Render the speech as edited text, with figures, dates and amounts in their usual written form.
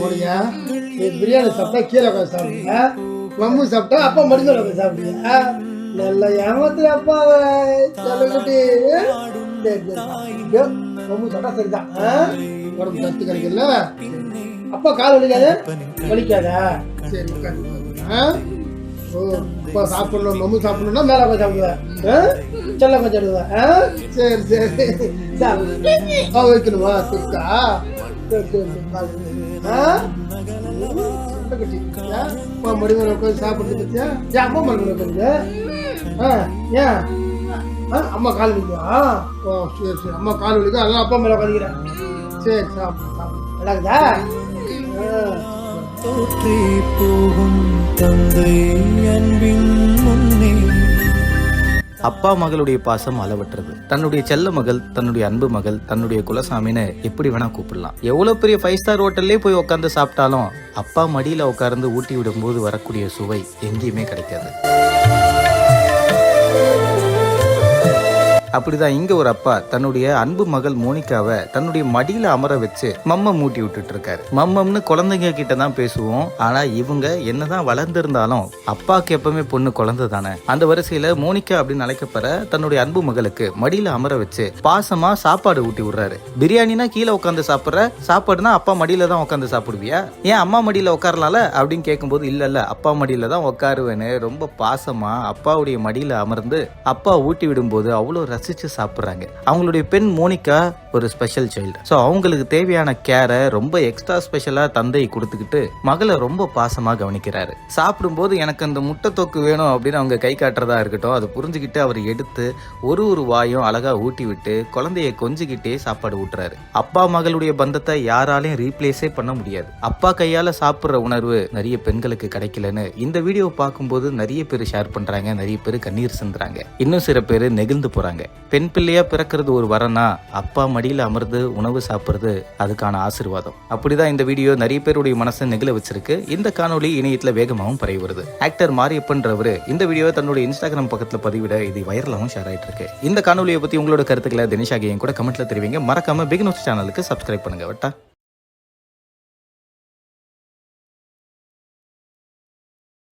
போறியா? நீ பிரியாணி சாப்பிட்டா கீழே உட்காந்து சாப்பிடுங்க, மம்மு சாப்பிட்டா அப்பா மடியில் உட்காந்து சாப்பிடுங்க. நல்லா ஏமாத்து அப்பாவை சொல்லிட்டு மம்மு சாப்பிட்டா சரிதான். உடம்பு சத்து கிடைக்கல. அப்பா கால் வலிக்காத? வலிக்காதா? சரி உட்காந்து. ஓ அப்பா சாப்பிடணும், மம்மு சாப்பிடணும்னா மேலே உட்காந்து சாப்பிடுவேன், செல்ல உட்காந்து சாப்பிடுவேன். சரி சரி வைக்கணுமா? குக்கா மடிமலை உட்காந்து சாப்பிடுறது பத்தியா? ஏன் அம்மா மடிமலை உட்காந்து? ஏன் அம்மா கால் வலிக்கா? ஓ சரி சரி, அம்மா கால் வலிக்கா, அதெல்லாம் அப்பா மேல உட்காந்துக்கிறேன். சரி சாப்பிடு சாப்பிடு, நல்லாக்குதா? தோற்றி போகும் தந்தை அன்பின் முன்னே. அப்பா மகளுடைய பாசம் அளவற்றது. தன்னுடைய செல்ல மகள், தன்னுடைய அன்பு மகள், தன்னுடைய குலசாமின்னு எப்படி வேணா கூப்பிடலாம். எவ்வளவு பெரிய 5 ஸ்டார் ஹோட்டல்லே போய் உட்காந்து சாப்பிட்டாலும் அப்பா மடியில உட்கார்ந்து ஊட்டி விடும் போது வரக்கூடிய சுவை எங்கேயுமே கிடைக்காது. அப்படிதான் இங்க ஒரு அப்பா தன்னுடைய அன்பு மகள் மோனிகாவை தன்னுடைய மடியில அமர வச்சு மம்மம் மூட்டி விட்டுட்டு இருக்காரு. மம்மம்னு குழந்தைங்க கிட்ட தான் பேசுவோம், ஆனா இவங்க என்னதான் வளர்ந்திருந்தாலும் அப்பாக்கு எப்பவுமே பொண்ணு குழந்தை தானே. அந்த வரிசையில மோனிகா அப்படின்னு அழைக்கப்படுற தன்னுடைய அன்பு மகளுக்கு மடியில அமர வச்சு பாசமா சாப்பாடு ஊட்டி விடுறாரு. பிரியாணினா கீழே உட்காந்து சாப்பிடுற, சாப்பாடுனா அப்பா மடியில தான் உட்காந்து சாப்பிடுவியா, ஏன் அம்மா மடியில உட்காரலாம்ல அப்படின்னு கேட்கும்போது இல்ல அப்பா மடியில தான் உட்காருவேன்னு ரொம்ப பாசமா அப்பாவுடைய மடியில அமர்ந்து அப்பா ஊட்டி விடும் போது அவ்வளோ ரசிச்சு சாப்பிடுறாங்க. அவங்களுடைய பெண் மோனிகா ஒரு ஸ்பெஷல் சைல்டு. ஸோ அவங்களுக்கு தேவையான கேரை ரொம்ப எக்ஸ்ட்ரா ஸ்பெஷலா தந்தை கொடுத்துக்கிட்டு மகளை ரொம்ப பாசமா கவனிக்கிறாரு. சாப்பிடும்போது எனக்கு அந்த முட்டை தொக்கு வேணும் அப்படின்னு அவங்க கை காட்டுறதா இருக்கட்டும், அதை புரிஞ்சுக்கிட்டு அவர் எடுத்து ஒரு வாயும் அழகா ஊட்டி விட்டு குழந்தைய கொஞ்சிக்கிட்டே சாப்பாடு ஊட்டுறாரு. அப்பா மகளுடைய பந்தத்தை யாராலையும் ரீப்ளேஸே பண்ண முடியாது. அப்பா கையால சாப்பிடுற உணர்வு நிறைய பெண்களுக்கு கிடைக்கலன்னு இந்த வீடியோ பார்க்கும்போது நிறைய பேர் ஷேர் பண்றாங்க, நிறைய பேர் கண்ணீர் சிந்துறாங்க, இன்னும் சில பேர் நெகிழ்ந்து போறாங்க. பெண் பிள்ளையா பிறக்கிறது ஒரு வரனா, அப்பா மடியில் அமர்ந்து உணவு சாப்பிடுறது அதுக்கான ஆசீர்வாதம். அப்படிதான் இந்த வீடியோ நிறைய பேருடைய மனசை நெகிழ வச்சிருக்கு. இந்த காணொலி இணையத்துல வேகமாகவும் பரவி வருது. ஆக்டர் மாரியப்பன்றவர் இந்த வீடியோவை தன்னுடைய இன்ஸ்டாகிராம் பக்கத்துல பதிவிட இது வைரலாகவும் ஷேர் ஆயிட்டு இருக்கு. இந்த காணொலியை பத்தி உங்களோட கருத்துக்களை தினேஷாகியும் கூட கமெண்ட்ல தெரிவிங்க. மறக்காம பிக் நியூஸ் சேனலுக்கு சப்ஸ்கிரைப் பண்ணுங்க. வட்டா.